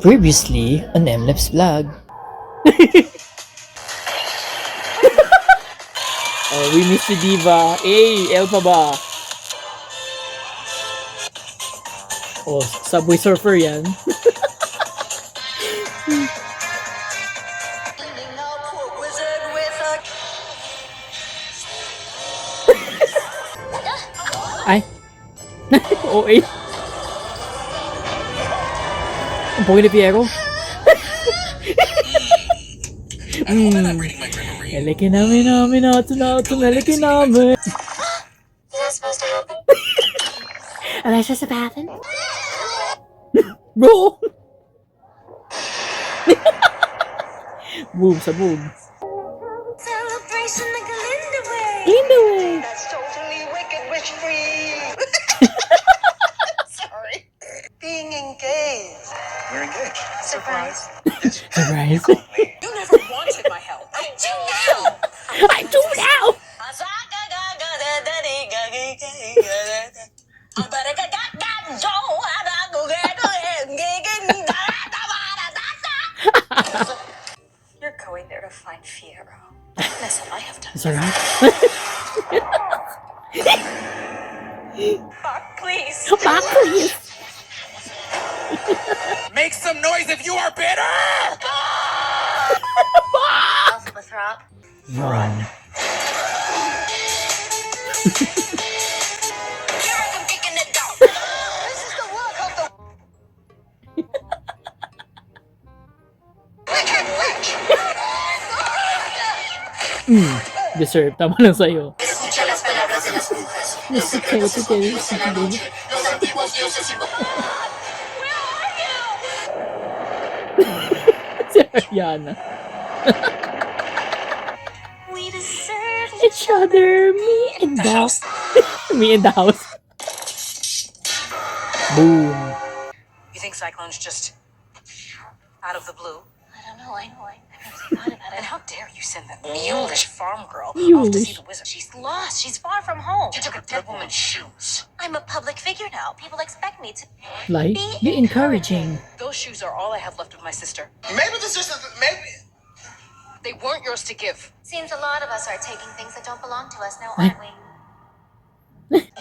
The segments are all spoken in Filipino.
Previously on MLab's vlog. Oh, we miss si Diva. Elfa ba? Oh, Subway Surfer yan. Ay. OA. Ang pogi ni Piero. Nalikin namin. Nalikin namin. Is that supposed to happen? Are they supposed to happen? Bro! Boom sa boom. Celebration like a Linda way. Linda way. That's totally wicked witch free. Sorry. Being engaged. We're engaged. Surprise. Surprise. You never wanted my help. I do now. I do now! You're going there to find Fiero. Listen, I have done Sarap. fuck, please. Back please. Make some noise if you are bitter! Alphathrop. Run. This is the work of the wicked witch. Deserve. Tama lang sa'yo. Escucha las palabras de las brujas. Si Ariana. We deserve Each other, me and the house. Me and the house. Boom. You think Cyclone's just out of the blue? I don't know. I never thought about And it. how dare you send that mulish farm girl off to see Mulish. the wizard? She's lost. She's far from home. You took a dead woman's shoes. I'm a public figure now. People expect me to Like, be encouraging. Those shoes are all I have left of my sister. Maybe this is maybe. They weren't yours to give. Seems a lot of us are taking things that don't belong to us now, aren't we?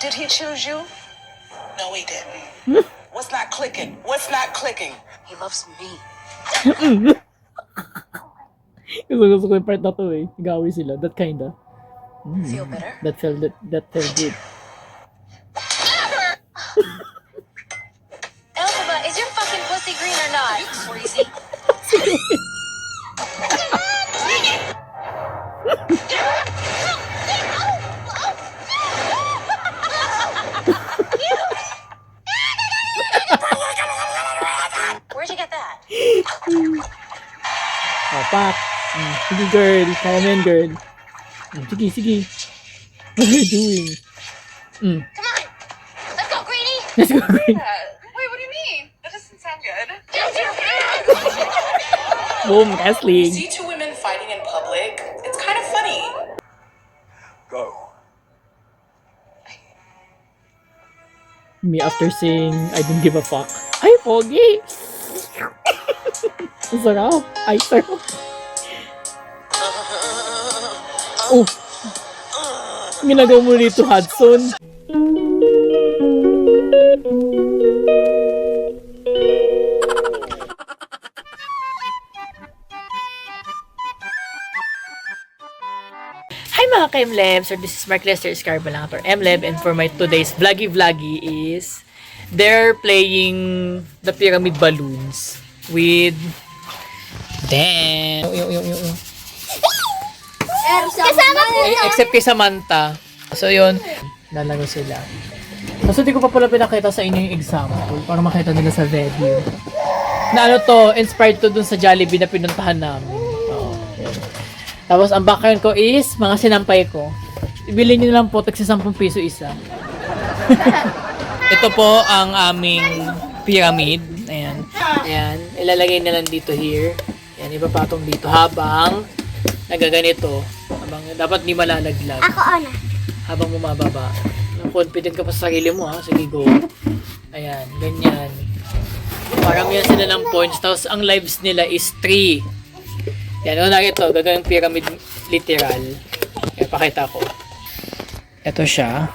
Did he choose you? No, he didn't. What's not clicking? What's not clicking? He loves me. Gusto ko yung part na to eh. Gawi sila. That kinda. Feel better? That felt good. Elphaba, is your fucking pussy green or not? Crazy. Where'd you get that? Pak. Sige girl. Kaya mo yan, girl. Sige. What are you doing? Come on! Let's go, Greenie! Let's go, Green. Wait, what do you mean? That doesn't sound good. Boom, wrestling. See two women fighting in public? It's kind of funny. Go. Me after saying, I don't give a fuck. Ay, pogi! Ang sarap. Ay, sarap. Oh! Ginagawa mo nito, Hudson. Hi mga ka-MLabs, or this is Mark Lester Escarbalantor MLab, and for my today's vloggy is they're playing the pyramid balloons with Kasama ko! except kay Samantha. So yun, lalago sila. Kaso di ko pa pala pinakita sa inyo yung example para makita nila sa video. Na ano to, inspired to dun sa Jollibee na pinuntahan namin. Oo, yun. Tapos ang background ko is mga sinampay ko. Ibili nyo lang po, tagsi 10 piso isa. Ito po ang aming pyramid. Ayan. Ilalagay na lang dito here. Ayan, ipapatong dito habang nagaganito. Habang dapat di malalaglag. Ako, Ona. Habang bumababa. Confident ka pa sa sarili mo ha. Sige, go. Ayan, ganyan. Paramihan sila ng points. Tapos ang lives nila is 3. Yan, una ito. Gagawin pyramid literal. Kaya pakita ko. Ito siya.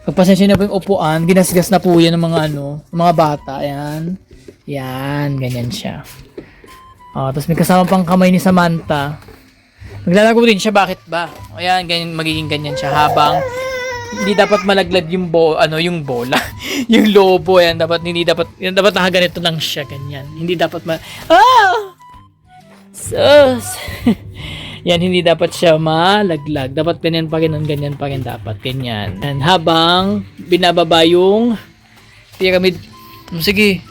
Pagpasensya na po yung upuan, ginasgas na po yan ng mga ng mga bata. Ayan. Yan, ganyan siya. Tapos may kasama pang kamay ni Samantha. Maglalago din siya, bakit ba? Ayan, ganyan, magiging ganyan siya habang hindi dapat malaglag yung yung bola. Yung lobo, yan dapat nakaganito lang siya, ganyan. Hindi dapat sus! Yan, hindi dapat siya malaglag. Dapat ganyan pa rin dapat. Ganyan. And habang binababa yung pyramid. Sige.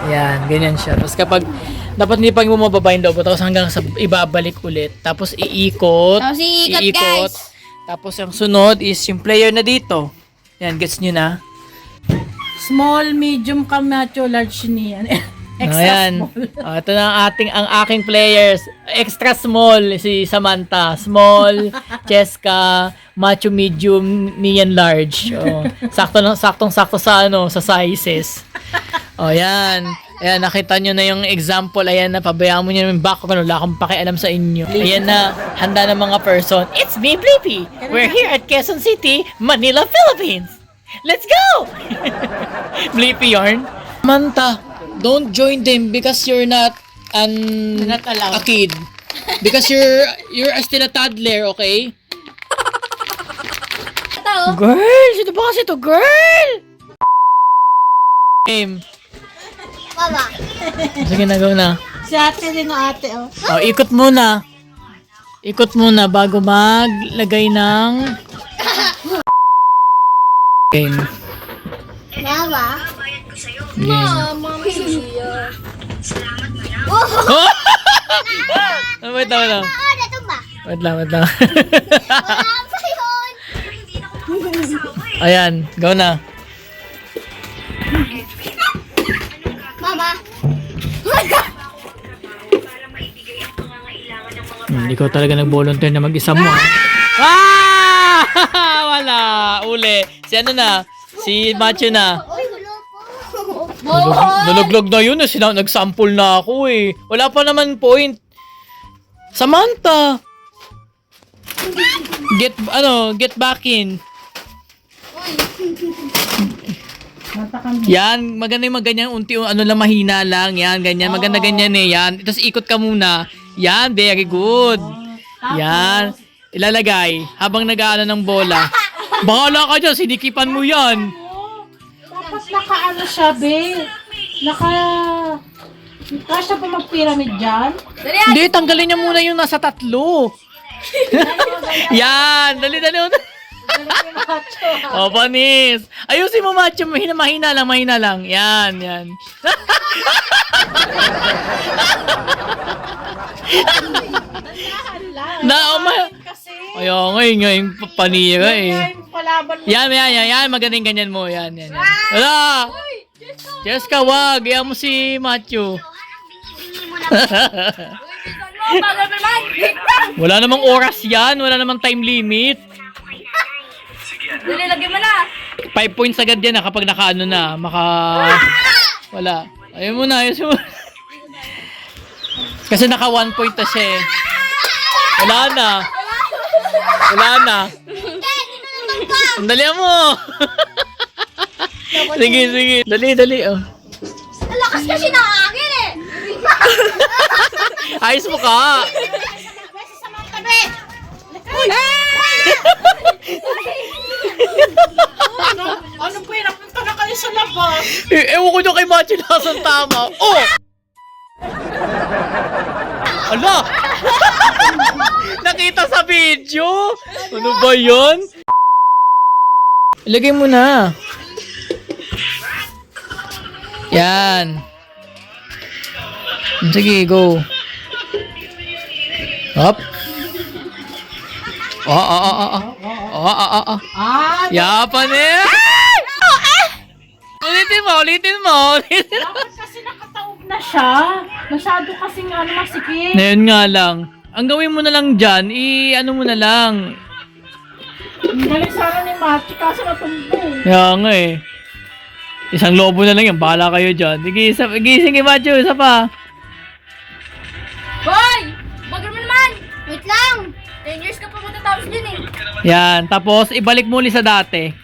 Yan, ganyan siya. Tapos kapag dapat hindi pa bumababa yung lobo, tapos hanggang sa ibabalik ulit. Tapos iikot. Tapos iikot, guys. Tapos yung sunod is yung player na dito. Yan, gets nyo na? Small, medium, macho, large niyan. Extra Ayan. small. Ito na ang aking players. Extra small si Samantha. Small, Cheska, macho, medium, niyan large. Saktong-sakto sa sa sizes. Yan. Ayan, nakita nyo na yung example. Ayan na, pabayaan mo nyo yung background. Wala akong pakialam sa inyo. Ayan na, handa ng mga person. It's me, Blippi. We're here at Quezon City, Manila, Philippines. Let's go! Blippi yarn. Manta, don't join them because you're not a kid. Because you're still a toddler, okay? Girl, sino ba kasi to, girl? Game. Mama. Sige na, go na. Si ate rin o ate, oh. Ikot muna. Ikot muna bago maglagay ng game. Mama. Game. Wait lang. Ito ba? Wait lang. Wala pa yun. Ayan, go na. Mama. Hindi ko talaga nag-volunteer na mag-isa mo. Wala! Uli. Si Si Macho na. Uy, wala pa. Nalaglag na yun. Nag-sample na ako eh. Wala pa naman point. Samantha! Get back in. Yan, maganda yung ganyan, lang, mahina lang. Yan, ganyan, maganda ganyan eh. Yan, tapos ikot ka muna. Yan, very good. Yan, ilalagay habang nag-aano ng bola. Bahala ka dyan, sinikipan mo yan. Dapat naka siya, be. Kasya pa mag-pyramid dyan? Hindi, tanggalin niya muna yung nasa 3. Yan, dali. Panis. Ayusin mo, Macho. Mahina lang. Yan. Ngayon, panira eh. Yan, magaling ganyan mo. Yan. Wala! Jessica, wag. Iyan mo si Macho. Wala namang oras yan. Wala namang time limit. Dali, lagyan mo na. 5 points agad yan kapag naka wala. Ayun mo na. Kasi naka 1 point na siya eh. Wala na. Sandali mo. Sige. Dali. Oh. Lakas kasi ng hangin eh. Ayos mo ka. Ano po yun? Napunta na kayo sa labas. Ewan ko nyo kay Macho nasaan tama. Oh! Ala! Nakita sa video? Ano ba yun? Ilagay mo na. Yan. Sige, go. Up. Yapan eh. Ulitin mo. Dapat kasi nakataob na siya. Masyado kasing masikip. Ngayon nga lang. Ang gawin mo na lang dyan, mo na lang. Ang galing sana ni Machi kasi natumbo. Kaya nga eh. Isang lobo na lang yan. Bahala kayo dyan. Sige, Macho. Isa pa. Boy! Bagal mo naman! Wait lang! 10 years ka pa matatapos dyan eh. Yan. Tapos, ibalik mo ulit sa dati.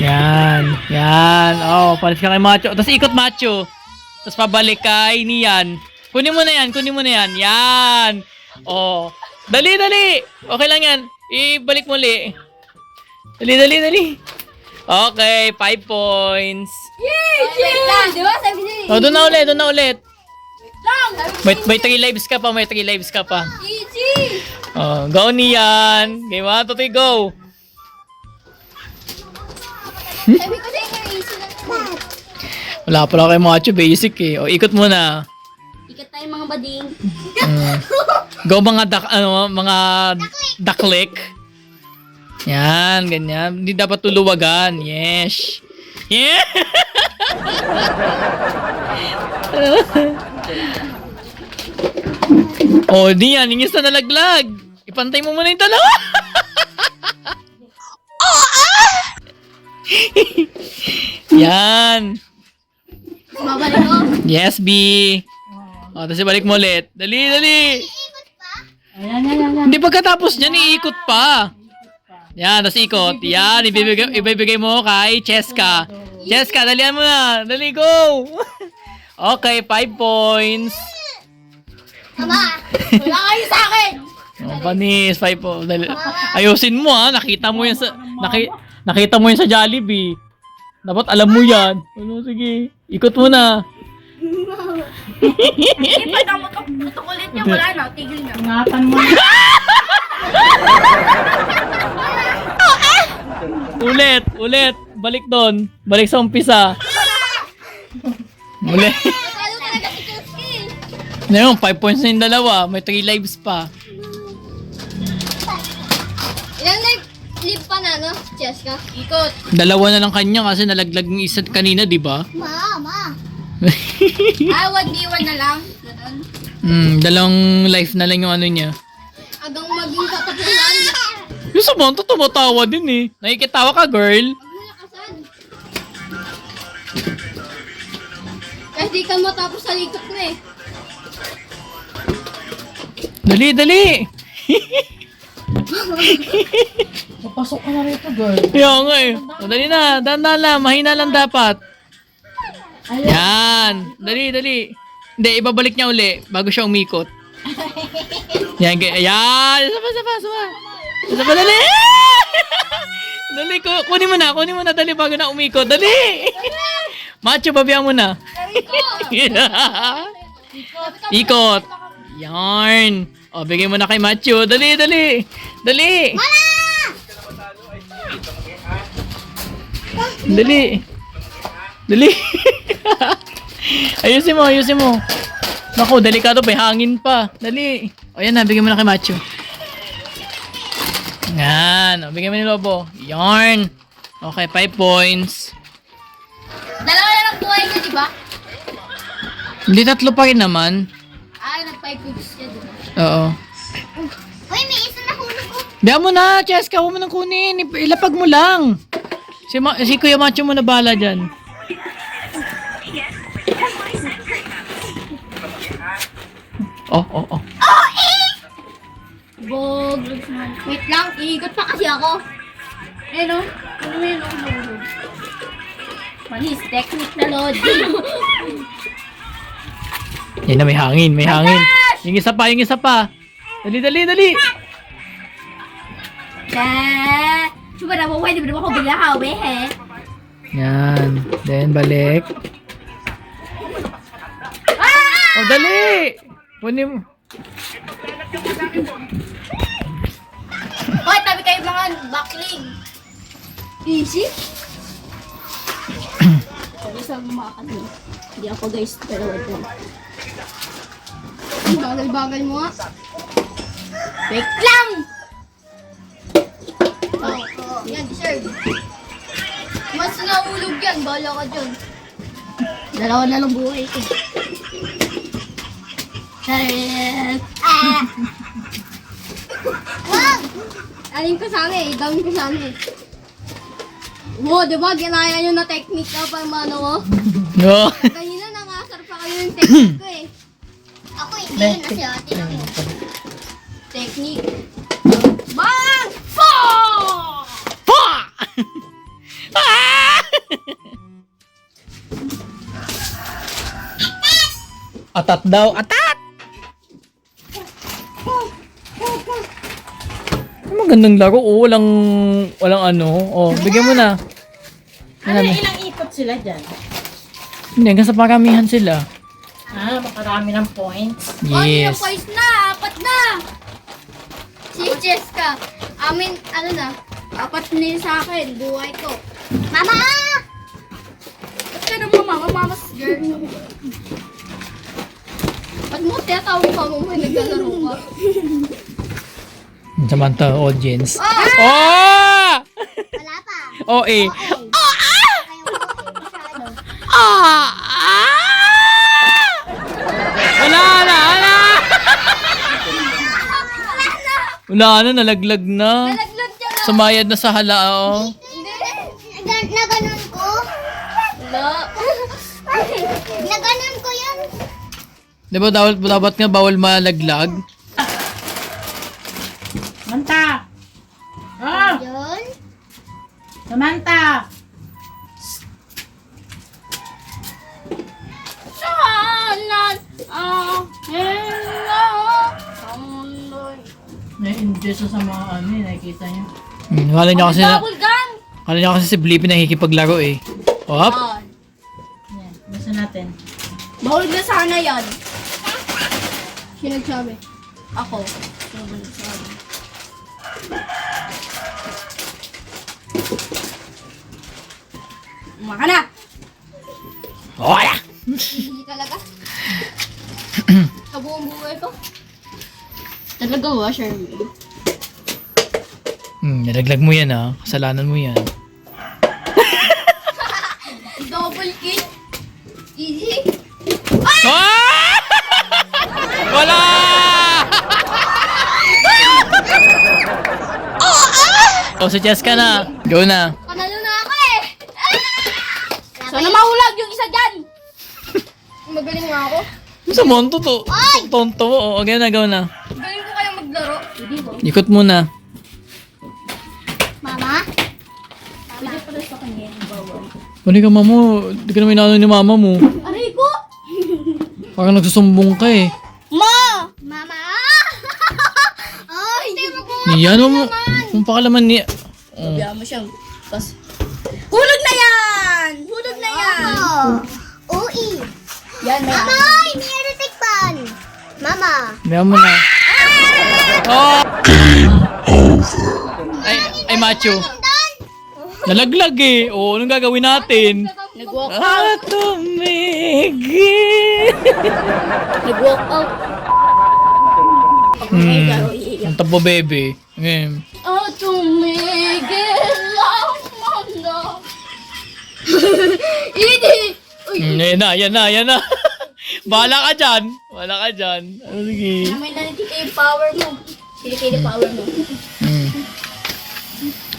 Yan. Oh, palis ka kay Macho. Tapos ikot Macho. Tapos pabalik kay Nian. Kunin mo na yan. Yan. Oh. Dali. Okay lang yan. Ibalik mo ulit. Dali. Okay, 5 points. Yay! Wait lang! Di ba? Sabi niya eh. Oh, doon na ulit. Lang! May 3 lives ka pa. Easy! Oh, go Nian. Okay, 1, 2, 3, go. Sabi ko sa inyo, easy lang naman. Wala pala kay Macho, basic eh. O, ikot mo na. Ikat tayo mga bading. Go mga daklik. Yan, ganyan. Hindi dapat tuluwagan. Yes. Yeah. Oh, di yan. Ingis na nalaglag. Ipantay mo muna yung dalawa. Yan. Babalik ko. Yes, B. O, tapos ibalik mo ulit. Dali. Ayan. Hindi pagkatapos niyan, iikot pa. Yan, tapos ikot. Yan, ibibigay mo kay Cheska. Cheska, dalihan mo na. Dali, go. Okay, 5 points. Mama! Wala kayo sa akin! Oh, panis, 5 points. Ayusin mo ha, nakita mo yan sa Jollibee. Dapat alam mo yan. Ano, sige. Ikot mo na. Hindi pa na matukulit niya. Wala na. Tigil na. Ingatan mo. Ulit. Balik doon. Balik sa umpisa. Ulit. Matalo talaga si Kuski. Ngayon, 5 points na yung dalawa. May 3 lives pa. Ilang live pa na, no? Cheska? Ikot. Dalawa na lang kanya kasi nalaglag yung isa kanina, di ba? Ma. 1v1 na lang. Ganun. Dalawang life na lang yung ano niya. Hanggang maging katapusan. Yung Samantha tumatawa din eh. Nakikitawa ka, girl. Huwag mo lakasan. Kasi di ka matapos sa likot mo eh. Dali. Papasok ka na rito, girl. Kaya nga eh. O, dali na. Dahan lang. Mahina lang dapat. Yan. Dali. Hindi, ibabalik niya uli bago siya umikot. Yan. Yan. Isa pa, dali. Dali, kunin mo na. Dali bago na umikot. Dali. Macho, babihan mo na. Ikot. Yarn. O, bigay mo na kay Macho. Dali. Dali. Ayusin mo. Naku, delikado. May hangin pa. Dali. O, yan na. Bigay mo na kay Macho. Yan. O, bigay mo ni Lobo. Yarn. Okay, 5 points. Dalawa na lang buhay niya, di ba? Hindi, 3 pa rin naman. Nag-5 weeks siya, di ba? Oo. Uy, may isa na hulog ko. Diyan mo na, Cheska. Huwag mo nang kunin. Ilapag mo lang. Si Kuya Macho mo na bahala dyan. Oh. Bog. Wait lang, iikot pa kasi ako. Ano mo yun? Manis, technique na logic. Yan na, may hangin. Yung isa pa. Dali. Diba na mo, di ba ako bilahaw eh? Yan. Then, balik. Oh, dali! Kunin mo. Hoy, tabi kayo mga backling. Easy? Gusto mo makakasal. Hindi ako guys, pero wait lang. Ang bagal-bagal mo nga. Wait lang! Yan, deserve. Mas nahulog yan, bala ka dyan. Dalawa na lang buhay ko. Wag! Alin ko sana eh, dami ko sana eh. Oo, di ba? Ginaya nyo na technique ka pang mano ko. No. Kanina nangasar pa kayo yung technique ko eh. Ako hindi yun na si ate lang yun. Technique. Bang! Fuck! Pa! Ah! Atat daw, atat! Ang magandang laro, oh, walang ano. Oh, bigyan mo na. Ano, ilang ikot sila dyan? Hindi, hanggang sa paramihan sila. Ah, makarami ng points. Oh, Yes. points na! 4 na! Si Jessica. Amin, ano na? 4 na yun sa akin. Buhay ko. Mama! Ba't ka na mama? Mama's girl. Ba't mo tinatawag pa mo may naglalaro ka? Samantha, audience. Ah! Oh! Wala pa. Oh, eh. Wala na, wala! Wala na, nalaglag na. Nalaglag ka na. Sumayad na sa hala, oh. Hindi. Naganon ko? Wala. Naganon ko yan. Di ba dapat nga bawal malaglag? Samantha! Oh! Yun? Samantha! Sanan. Hello. Na-enjoy sa mga ano eh, nakikita niyo. Kala niya kasi Double gun. kala niya kasi si Blippi nakikipaglaro eh. Hop! Yan, basta natin. Bawal na sana yan. Sino nagsabi? Ako. Sino ba nagsabi? Maka na! Wala! Hindi talaga. Sa buong buhay ko. Talaga ba, Sherman? Nalaglag mo yan ah. Kasalanan mo yan. Double kill. Easy. Ah! Wala! Oh, si Jessica na. Go na. Panalo na ako eh. Sana mahulag yung isa dyan. Magaling nga ako. Sa monto to. Tonto mo. Oh, okay na, go na. Galing ko kayo maglaro. Hindi ba? Ikot muna. Mama? Pwede pala sa kanya yung bawal. Pwede ka mamo. Hindi ka naman inaano ni mama mo. Aray ko! Parang nagsusumbong ka eh. Ma! Mama! Ay! Hindi mo kung Yan mo. Kung pakalaman ni... Oh. Biya mo siyang pas. Hulog na yan! Hulog na yan! Ui! Yan na. Mama! May erotic pan! Mama! Bayan mo na. Oh! Ay, macho. Nalaglag eh. Oh, anong gagawin natin? Nag-walk Tumigil. Nag-walk out. Ang tabo, bebe. Ngayon. Tumigil lang muna. Hindi! Uy! Yan na. Bahala ka dyan. Bahala ka dyan. Ano, sige. May nandito yung power mo. Kilikili power mo.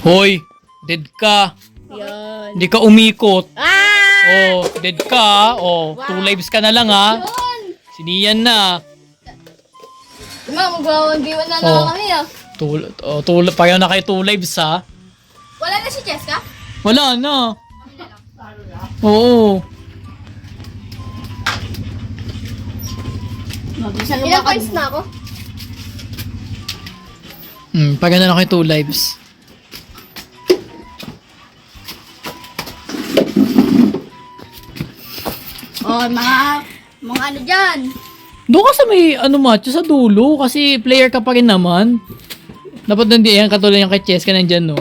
Hoy, dead ka. Yan. Hindi ka umikot. Oh, dead ka. Oh, 2 lives ka na lang ha. Yun! Siniyan na. Ma, mag-1v1 na lang Oh. kami ah. Pareho na kayo 2 lives ha. Wala na si Jessica? Wala na. Oo. Ilang points na ako? Pareho na kayo 2 lives. Oh, mga ano dyan. Doon ka sa may match sa dulo kasi player ka pa rin naman. Dapat hindi yan katulad yung kay Cheska nandyan no.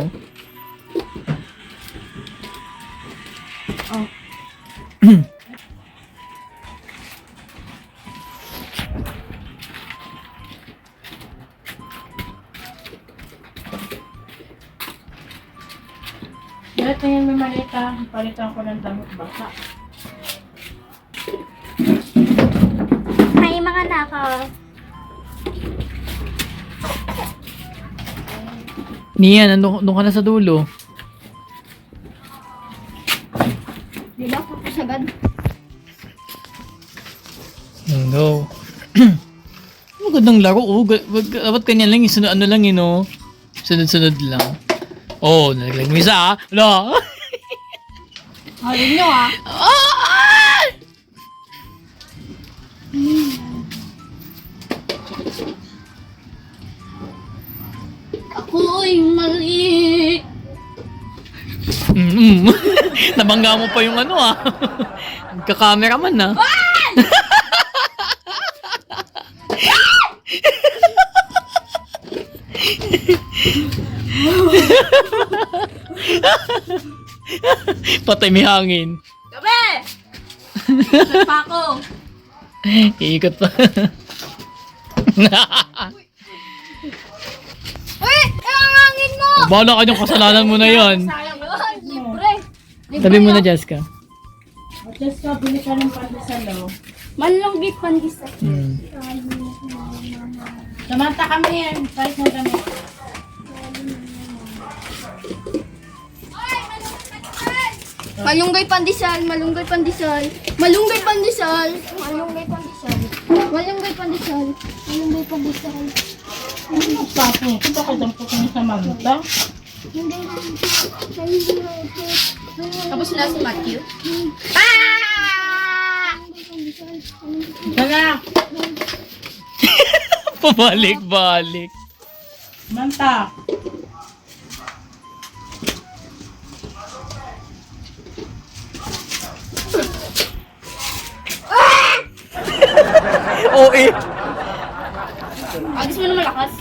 Lahat na yan may malita. Palitan ko ng damit basa. Hi mga nakaw. Niyan, doon ka na sa dulo. Di ba? Tapos agad. No. Magandang laro. Oh, dapat kanya lang yung sunod, ano lang yun, oh. Sunod-sunod lang. Oh, nalaglag mo isa, ah. Wala. Halin nyo ah. Ah! Ako'y mali. Nabangga mo pa yung ano, ah. Nagka-cameraman, ah. Patay may hangin. Gabi! Ikot pa ako. Iikot pa. Uy! Ang hangin mo! Bahala ka yung kasalanan mo na yan. Sayang yun. Libre. Sabi mo na, Jessica. At least ka, bili ka ng pandesal, oh. Manlonggit pandesal. Samantha kami yan. Kahit mo kami. Malunggay pandesal, malunggay pandesal, malunggay pandesal, malunggay pandesal, malunggay pandesal, malunggay pandesal. Papo, kung bakit ang puto niya sa Samantha? Tapos na si Matthew. Tara! Pabalik-balik. Samantha! Oo, eh. Agis mo na malakas.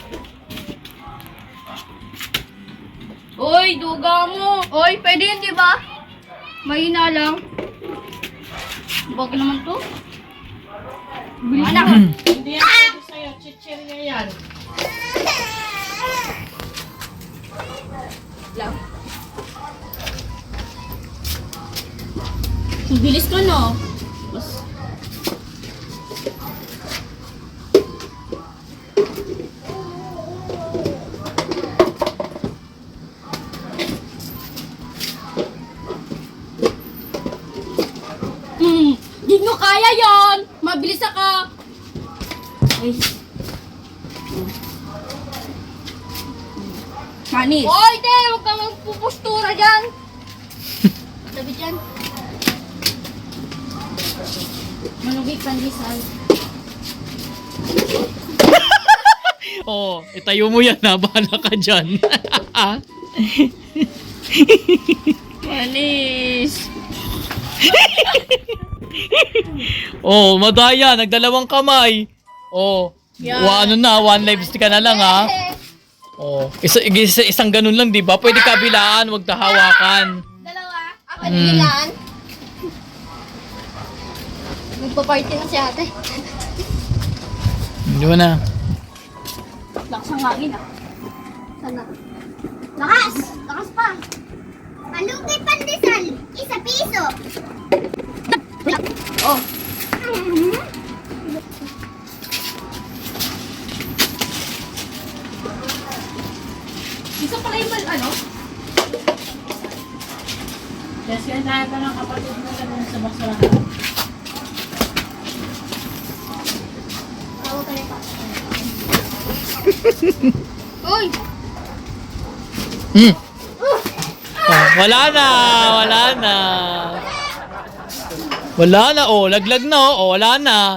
Uy, duga mo. Uy, pwede yun, di ba? Mahina lang. Bagay naman to. Anak. Hindi yan pwede sa'yo. Chichirya yan. Lang. Ang bilis ko, no? Mas... Di nyo kaya yon. Mabilis ako. Ay. Manis. Oy, te! Huwag kang magpupustura dyan. Sabi dyan. Manugig pandesal. Oo, itayo mo yan, ha. Bahala ka dyan. Manis. Oh, madaya. Nagdalawang kamay. Oh, Yan. ano na, one lives ka na lang, ha. Oh, isang ganun lang, di ba? Pwede kabilaan, wag tahawakan. Dalawa. Ako nilaan. Nagpa-party na si ate. Hindi mo na. Lakas ang hangin ah. Sana. Lakas! Lakas pa! Malunggay pandesal! ₱1. Oh. Isa pala yung ano? Kasi yan tayo ka ng kapatid mo na dun sa basurahan. Tawag ka rin pa. Uy! Oh, wala na. Wala na, oh. Laglag na, oh. Wala na.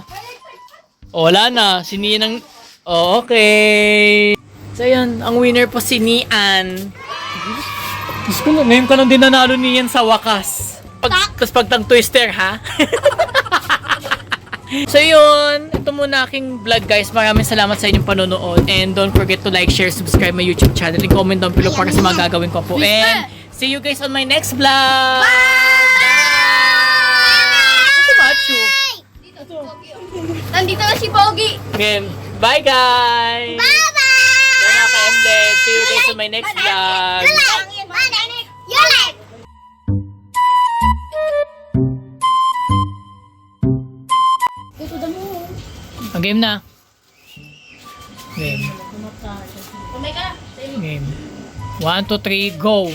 Oh, wala na. Si Nian ang... Oh, okay. So, yan. Ang winner po si Nian. Diyos ko, ngayon ka lang din nanalo Nian sa wakas. Tapos pagtang twister, ha? So yun, ito muna aking vlog guys. Maraming salamat sa inyong panonood. And don't forget to like, share, subscribe my YouTube channel. And comment down below para sa mga gagawin ko po. And see you guys on my next vlog. Bye! Nandito na si Pogi. Again, bye guys! Bye-bye! Yan ako, Emlet. See you guys on my next vlog. You like! Ang game na. Game. Tumay ka na. Game. 1, 2, 3, go!